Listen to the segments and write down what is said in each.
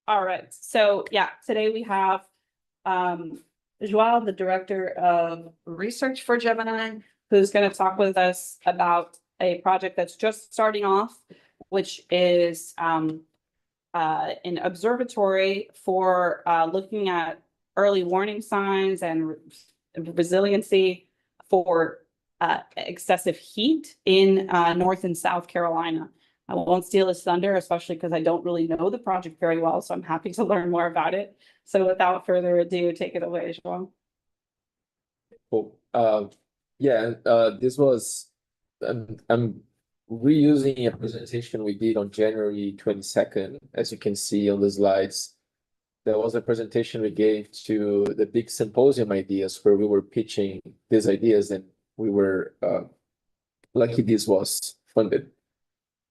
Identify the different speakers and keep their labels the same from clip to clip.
Speaker 1: All right. So yeah, today we have Joao, the director of research for Gemini, who's going to talk with us about a project that's just starting off, which is an observatory for looking at early warning signs and resiliency for excessive heat in North and South Carolina. I won't steal his thunder, especially because I don't really know the project very well, so I'm happy to learn more about it. So without further ado, take it away, Joao.
Speaker 2: Cool. This was I'm reusing a presentation we did on January 22nd. As you can see on the slides, there was a presentation we gave to the big symposium ideas where we were pitching these ideas, and we were lucky this was funded.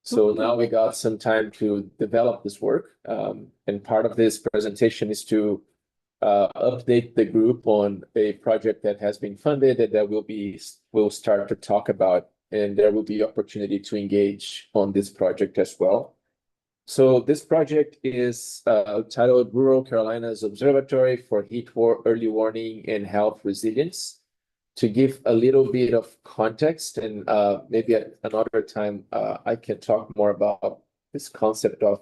Speaker 2: So now we got some time to develop this work. And part of this presentation is to update the group on a project that has been funded and that we'll start to talk about, and there will be opportunity to engage on this project as well. So this project is titled Rural Carolina's Observatory for Early Warning and Health Resilience. To give a little bit of context, and maybe at another time I can talk more about this concept of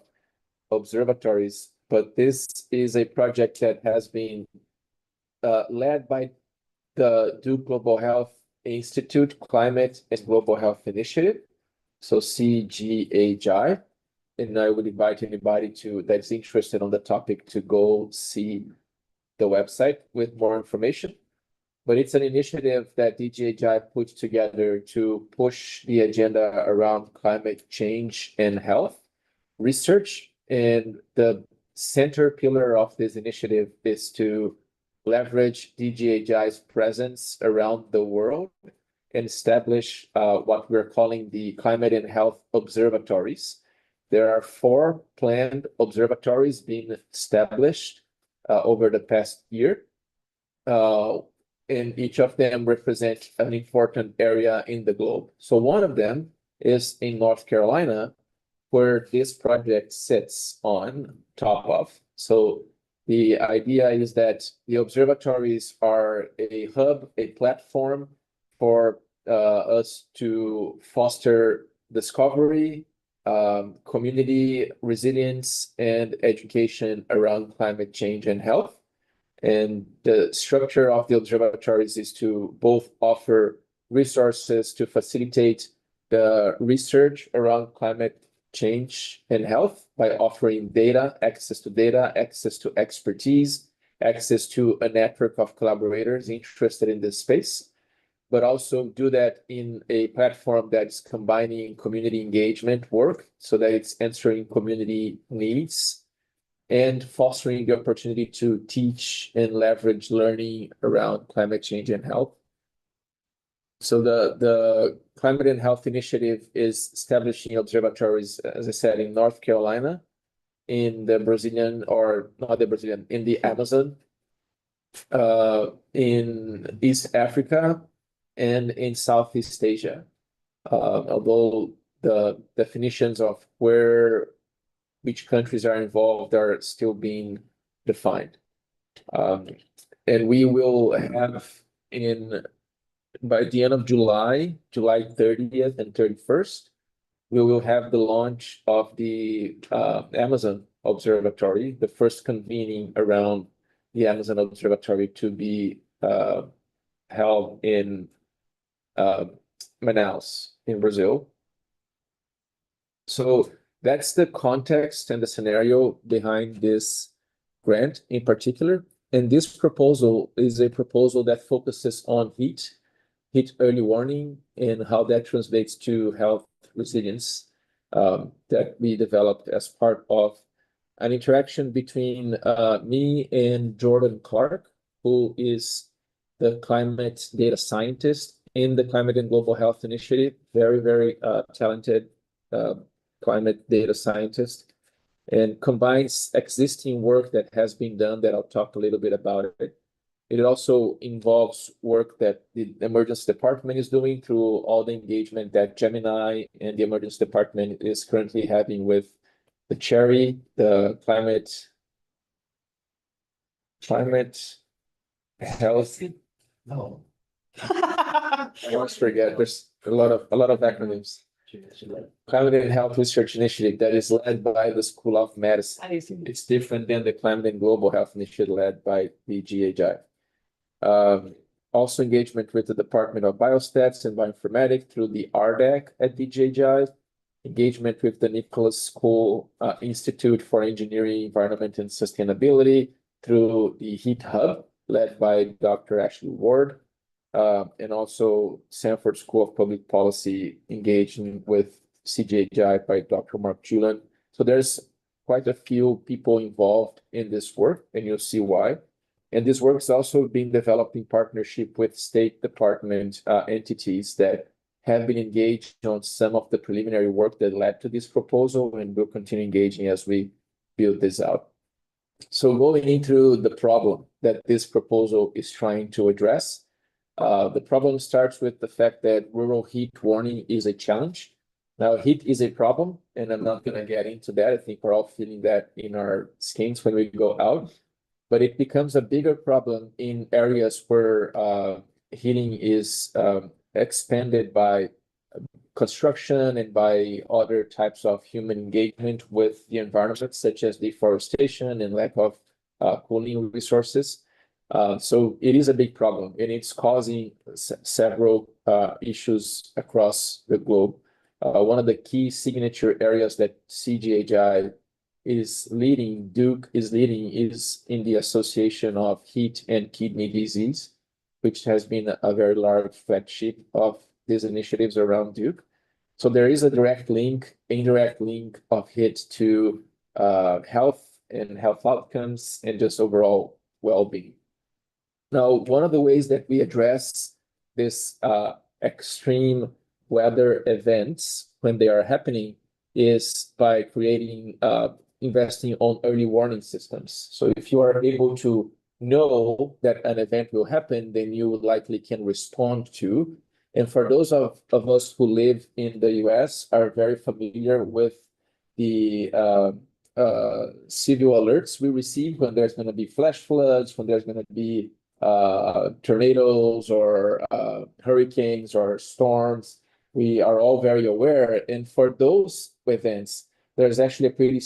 Speaker 2: observatories, but this is a project that has been led by the Duke Global Health Institute Climate and Global Health Initiative, so CGHI, and I would invite anybody that's interested on the topic to go see the website with more information. But it's an initiative that DGHI put together to push the agenda around climate change and health research. And the center pillar of this initiative is to leverage DGHI's presence around the world and establish what we're calling the climate and health observatories. There are 4 planned observatories being established over the past year. And each of them represent an important area in the globe. So one of them is in North Carolina, where this project sits on top of. So the idea is that the observatories are a hub, a platform for us to foster discovery, community resilience, and education around climate change and health. And the structure of the observatories is to both offer resources to facilitate the research around climate change and health by offering access to expertise, access to a network of collaborators interested in this space, but also do that in a platform that's combining community engagement work so that it's answering community needs and fostering the opportunity to teach and leverage learning around climate change and health. So the Climate and Health Initiative is establishing observatories, as I said, in North Carolina, in the Amazon, in East Africa, and in Southeast Asia. Although the definitions of which countries are involved are still being defined. And we will have by the end of July 30th and 31st, we will have the launch of the Amazon Observatory, the first convening around the Amazon Observatory to be held in Manaus in Brazil. So that's the context and the scenario behind this grant in particular. And this proposal is a proposal that focuses on heat early warning, and how that translates to health resilience that we developed as part of an interaction between me and Jordan Clark, who is the climate data scientist in the Climate and Global Health Initiative, very, very talented climate data scientist, and combines existing work that has been done that I'll talk a little bit about it. It also involves work that the emergency department is doing through all the engagement that Gemini and the emergency department is currently having with the CHERI, the Climate Climate, health. No, I always forget. There's a lot of acronyms. Climate and Health Research Initiative that is led by the School of Medicine. It's different than the Climate and Global Health Initiative led by the GHI. Also engagement with the Department of Biostats and Bioinformatics through the RDAC at the GHI. Engagement with the Nicholas School Institute for Engineering, Environment, and Sustainability through the Heat Hub led by Dr. Ashley Ward. And also Sanford School of Public Policy engaging with CGHI by Dr. Mark Julian. So there's quite a few people involved in this work, and you'll see why. And this work is also being developed in partnership with State Department entities that have been engaged on some of the preliminary work that led to this proposal, and will continue engaging as we build this out. So going into the problem that this proposal is trying to address, the problem starts with the fact that rural heat warning is a challenge. Now, heat is a problem, and I'm not going to get into that. I think we're all feeling that in our skins when we go out. But it becomes a bigger problem in areas where heating is expanded by construction and by other types of human engagement with the environment, such as deforestation and lack of cooling resources. So it is a big problem, and it's causing several issues across the globe. One of the key signature areas that CGHI is leading, Duke is leading, is in the association of heat and kidney disease, which has been a very large flagship of these initiatives around Duke. So there is a direct link, indirect link of heat to health and health outcomes and just overall well-being. Now, one of the ways that we address this extreme weather events when they are happening is by creating investing on early warning systems. So if you are able to know that an event will happen, then you likely can respond to. And for those of us who live in the US are very familiar with the civil alerts we receive when there's going to be flash floods, when there's going to be tornadoes or hurricanes or storms. We are all very aware. And for those events, there's actually a pretty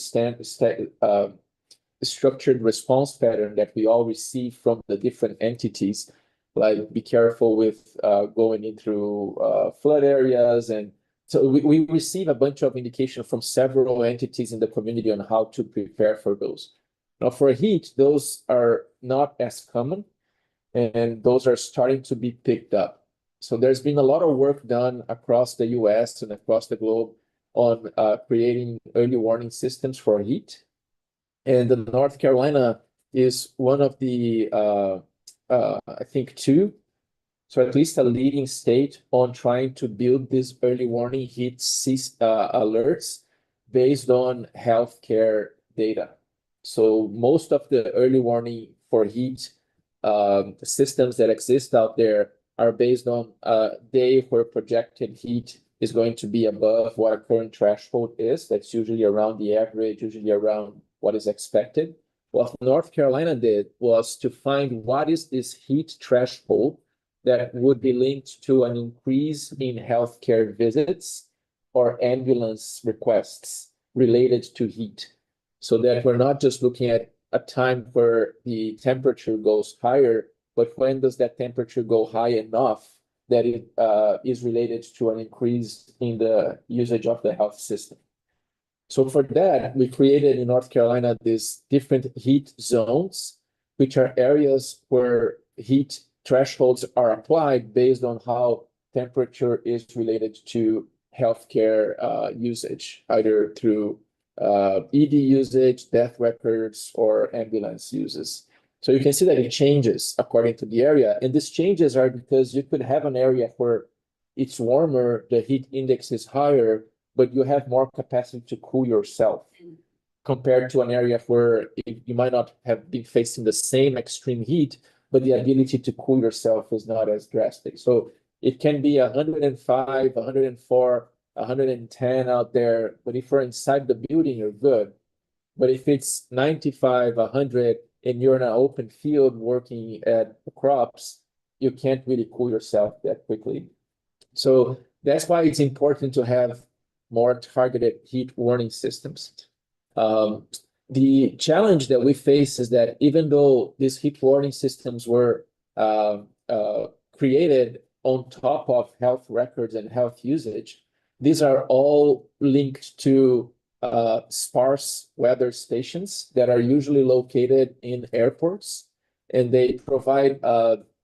Speaker 2: structured response pattern that we all receive from the different entities, like be careful with going in through flood areas. And so we receive a bunch of indication from several entities in the community on how to prepare for those. Now, for heat, those are not as common, and those are starting to be picked up. So there's been a lot of work done across the US and across the globe on creating early warning systems for heat. And North Carolina is one of the, I think, two, so at least a leading state on trying to build these early warning heat alerts based on healthcare data. So most of the early warning for heat systems that exist out there are based on a day where projected heat is going to be above what a current threshold is. That's usually around the average, usually around what is expected. What North Carolina did was to find what is this heat threshold that would be linked to an increase in healthcare visits or ambulance requests related to heat. So that we're not just looking at a time where the temperature goes higher, but when does that temperature go high enough that it is related to an increase in the usage of the health system. So for that, we created in North Carolina these different heat zones, which are areas where heat thresholds are applied based on how temperature is related to healthcare usage, either through ED usage, death records, or ambulance uses. So you can see that it changes according to the area. And these changes are because you could have an area where it's warmer, the heat index is higher, but you have more capacity to cool yourself compared to an area where you might not have been facing the same extreme heat, but the ability to cool yourself is not as drastic. So it can be 105, 104, 110 out there, but if you're inside the building, you're good. But if it's 95, 100, and you're in an open field working at crops, you can't really cool yourself that quickly. So that's why it's important to have more targeted heat warning systems. The challenge that we face is that even though these heat warning systems were created on top of health records and health usage, these are all linked to sparse weather stations that are usually located in airports, and they provide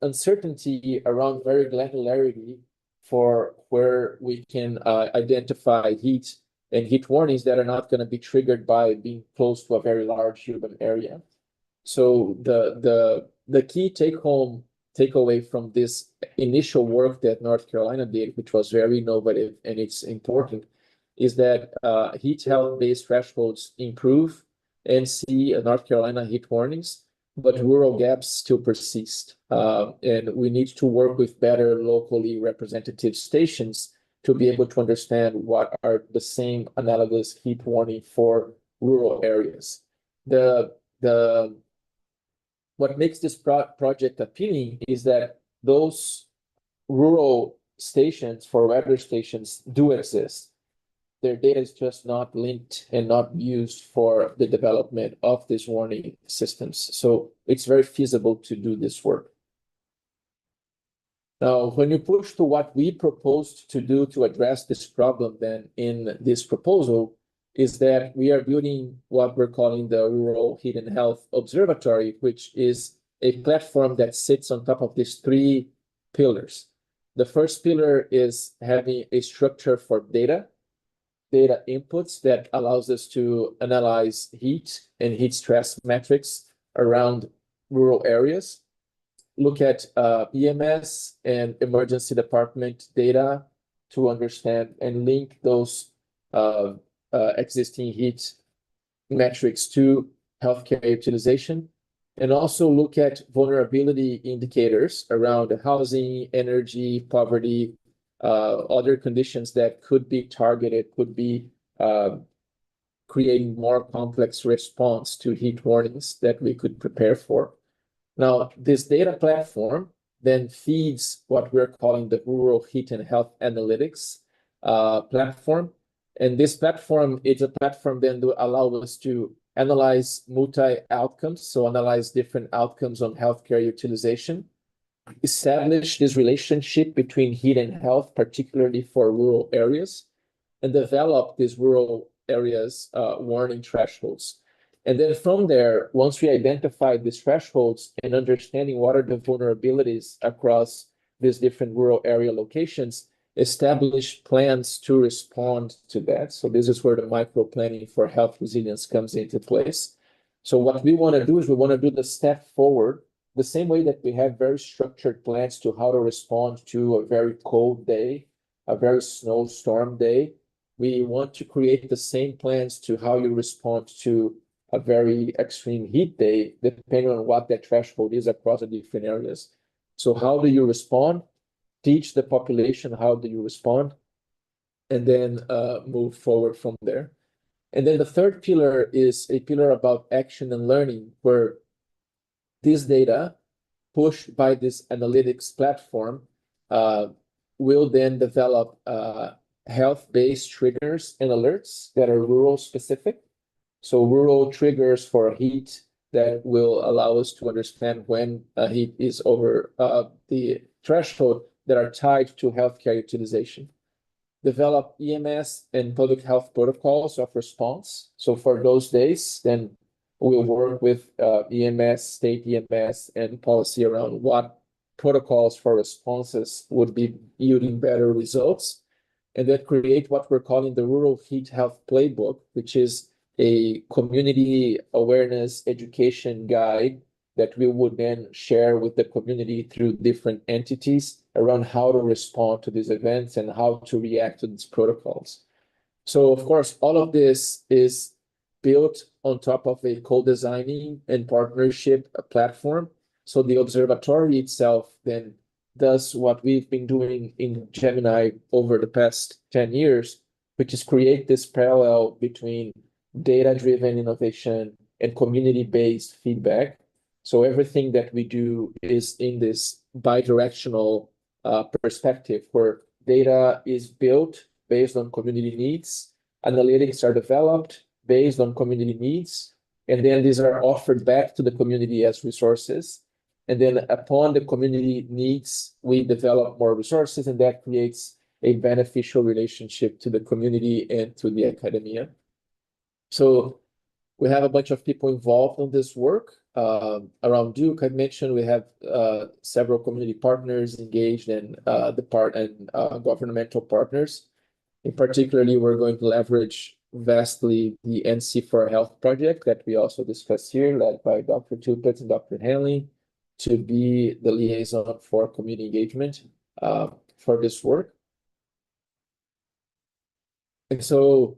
Speaker 2: uncertainty around very granularity for where we can identify heat and heat warnings that are not going to be triggered by being close to a very large urban area. So the key takeaway from this initial work that North Carolina did, which was very innovative and it's important, is that heat health-based thresholds improve and see North Carolina heat warnings, but rural gaps still persist. And we need to work with better locally representative stations to be able to understand what are the same analogous heat warning for rural areas. What makes this project appealing is that those rural stations for weather stations do exist. Their data is just not linked and not used for the development of these warning systems. So it's very feasible to do this work. Now, when you push to what we proposed to do to address this problem, then in this proposal is that we are building what we're calling the Rural Heat and Health Observatory, which is a platform that sits on top of these three pillars. The first pillar is having a structure for data inputs that allows us to analyze heat and heat stress metrics around rural areas, look at EMS and emergency department data to understand and link those existing heat metrics to healthcare utilization, and also look at vulnerability indicators around housing, energy, poverty, other conditions that could be targeted, could be creating more complex response to heat warnings that we could prepare for. Now, this data platform then feeds what we're calling the Rural Heat and Health Analytics platform. And this platform is a platform then to allow us to analyze multi-outcomes, so analyze different outcomes on healthcare utilization, establish this relationship between heat and health, particularly for rural areas, and develop these rural areas warning thresholds. And then from there, once we identify these thresholds and understanding what are the vulnerabilities across these different rural area locations, establish plans to respond to that. So this is where the micro planning for health resilience comes into place. So what we want to do is we want to do the step forward, the same way that we have very structured plans to how to respond to a very cold day, a very snowstorm day. We want to create the same plans to how you respond to a very extreme heat day, depending on what that threshold is across the different areas. So how do you respond? Teach the population how do you respond, and then move forward from there. And then the third pillar is a pillar about action and learning, where this data pushed by this analytics platform will then develop health-based triggers and alerts that are rural specific. So rural triggers for heat that will allow us to understand when heat is over the threshold that are tied to healthcare utilization. Develop EMS and public health protocols of response. So for those days, then we'll work with EMS, state EMS, and policy around what protocols for responses would be yielding better results. And then create what we're calling the Rural Heat Health Playbook, which is a community awareness education guide that we would then share with the community through different entities around how to respond to these events and how to react to these protocols. So, of course, all of this is built on top of a co-designing and partnership platform. So the observatory itself then does what we've been doing in Gemini over the past 10 years, which is create this parallel between data-driven innovation and community-based feedback So everything that we do is in this bidirectional perspective where data is built based on community needs, analytics are developed based on community needs, and then these are offered back to the community as resources. And then upon the community needs, we develop more resources, and that creates a beneficial relationship to the community and to the academia. So we have a bunch of people involved in this work. Around Duke, I mentioned we have several community partners engaged and governmental partners. In particularly, we're going to leverage vastly the NC for Health project that we also discussed here, led by Dr. Tupet and Dr. Hanley, to be the liaison for community engagement for this work. And so,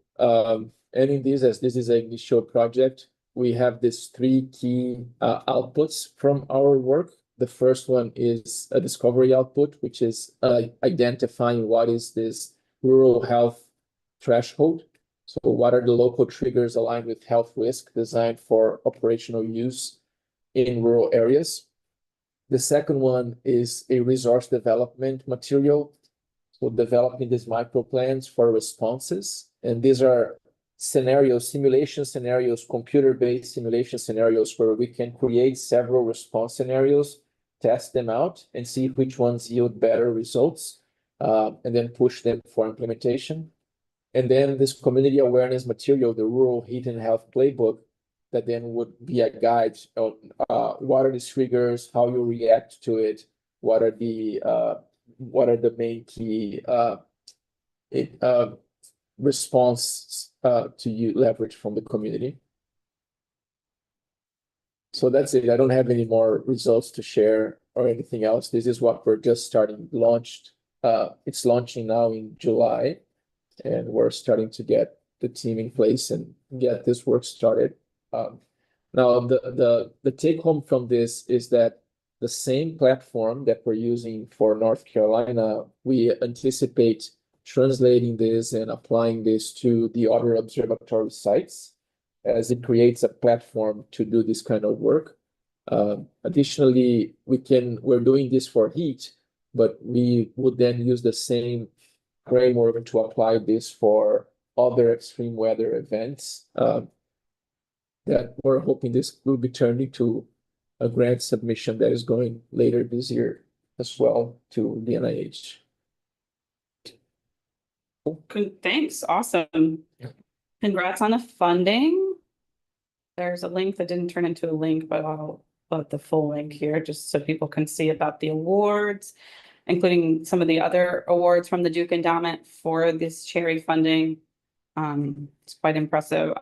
Speaker 2: ending this, as this is an initial project, we have these three key outputs from our work. The first one is a discovery output, which is identifying what is this rural health threshold. So what are the local triggers aligned with health risk designed for operational use in rural areas? The second one is a resource development material. So developing these micro plans for responses. And these are scenarios, simulation scenarios, computer-based simulation scenarios where we can create several response scenarios, test them out, and see which ones yield better results, and then push them for implementation. And then this community awareness material, the Rural Heat and Health Playbook, that then would be a guide on what are the triggers, how you react to it, what are the main key response to you leverage from the community. So that's it. I don't have any more results to share or anything else. This is what we're just starting launched. It's launching now in July, and we're starting to get the team in place and get this work started. Now the take home from this is that the same platform that we're using for North Carolina, we anticipate translating this and applying this to the other observatory sites as it creates a platform to do this kind of work. Additionally, we're doing this for heat, but we would then use the same framework to apply this for other extreme weather events that we're hoping this will be turned into a grant submission that is going later this year as well to the NIH.
Speaker 1: Thanks. Awesome. Congrats on the funding. There's a link that didn't turn into a link, but I'll put the full link here just so people can see about the awards, including some of the other awards from the Duke Endowment for this cherry funding. It's quite impressive.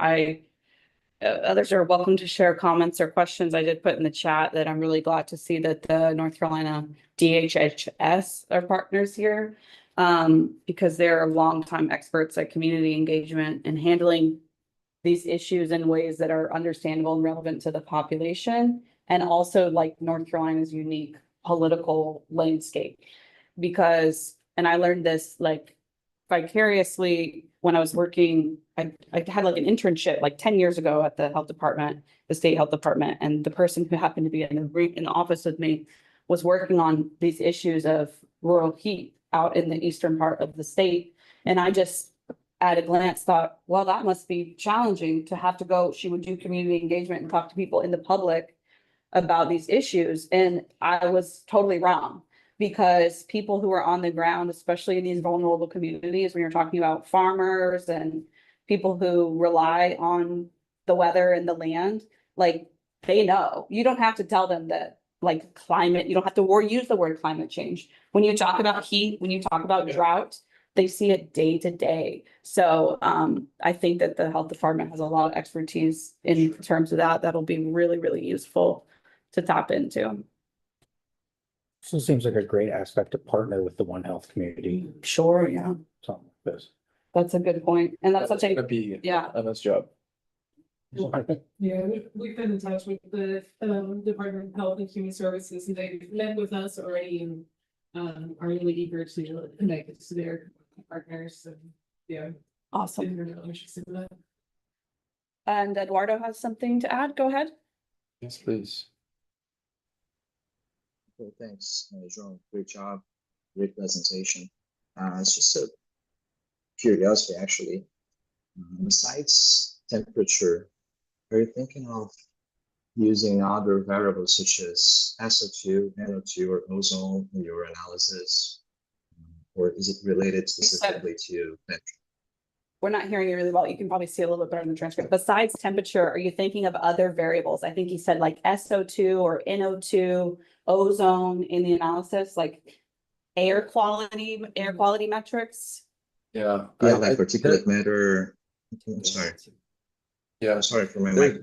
Speaker 1: Others are welcome to share comments or questions. I did put in the chat that I'm really glad to see that the North Carolina DHHS are partners here, because they're longtime experts at community engagement and handling these issues in ways that are understandable and relevant to the population, and also like North Carolina's unique political landscape. Because, and I learned this like vicariously when I was working, I had like an internship like 10 years ago at the health department, the state health department, and the person who happened to be in the office with me was working on these issues of rural heat out in the eastern part of the state. And I just at a glance thought, well, that must be challenging to have to go. She would do community engagement and talk to people in the public about these issues. And I was totally wrong, because people who are on the ground, especially in these vulnerable communities, when you're talking about farmers and people who rely on the weather and the land, like they know. You don't have to tell them that like climate, you don't have to use the word climate change. When you talk about heat, when you talk about drought, they see it day to day. So I think that the health department has a lot of expertise in terms of that. That'll be really, really useful to tap into.
Speaker 3: So it seems like a great aspect to partner with the One Health community.
Speaker 1: Sure, yeah.
Speaker 3: Something like this.
Speaker 1: That's a good point. And that's such
Speaker 2: gonna
Speaker 1: a,
Speaker 2: be
Speaker 1: yeah.
Speaker 2: Anna's job.
Speaker 4: Yeah, we've been in touch with the Department of Health and Human Services, and they've met with us already and are really eager to connect to their partners. And yeah,
Speaker 1: Awesome.
Speaker 4: they're really interested in that.
Speaker 1: And Eduardo has something to add. Go ahead.
Speaker 2: Yes, please.
Speaker 5: Cool, thanks, Joao. Great job. Great presentation. It's just a curiosity, actually. Besides temperature, are you thinking of using other variables such as SO2, NO2, or ozone in your analysis? Or is it related specifically to temperature?
Speaker 1: We're not hearing you really well. You can probably see a little bit better in the transcript. Besides temperature, are you thinking of other variables? I think you said like SO2 or NO2, ozone in the analysis, like air quality metrics.
Speaker 2: Yeah.
Speaker 5: Yeah, like particulate matter. I'm sorry.
Speaker 2: Yeah,
Speaker 5: I'm sorry for my
Speaker 2: There-
Speaker 5: mic.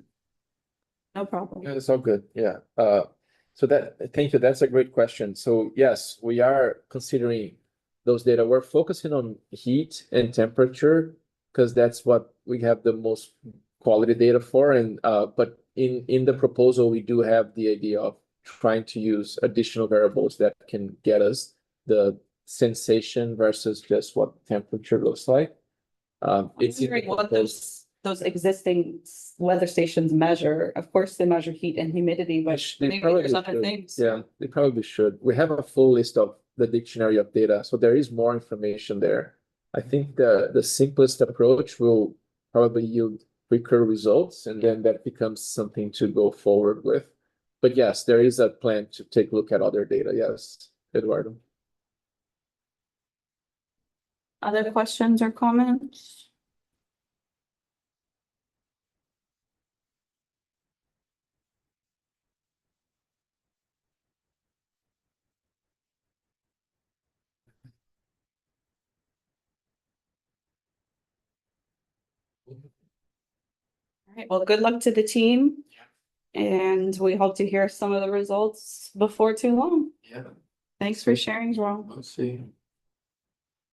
Speaker 1: No problem.
Speaker 2: yeah, it's all good. Yeah. Thank you. That's a great question. So yes, we are considering those data. We're focusing on heat and temperature because that's what we have the most quality data for. And but in the proposal, we do have the idea of trying to use additional variables that can get us the sensation versus just what temperature looks like. It's in the
Speaker 1: Wondering what
Speaker 2: proposal.
Speaker 1: those existing weather stations measure. Of course, they measure heat and humidity, but
Speaker 2: They
Speaker 1: maybe
Speaker 2: probably
Speaker 1: there's other
Speaker 2: should.
Speaker 1: things.
Speaker 2: Yeah, they probably should. We have a full list of the dictionary of data, so there is more information there. I think the simplest approach will probably yield quicker results, and then that becomes something to go forward with. But yes, there is a plan to take a look at other data. Yes, Eduardo.
Speaker 1: Other questions or comments? All right, well, good luck to the team. And we hope to hear some of the results before too long.
Speaker 2: Yeah,
Speaker 1: Thanks for sharing, Joao.
Speaker 2: let's see.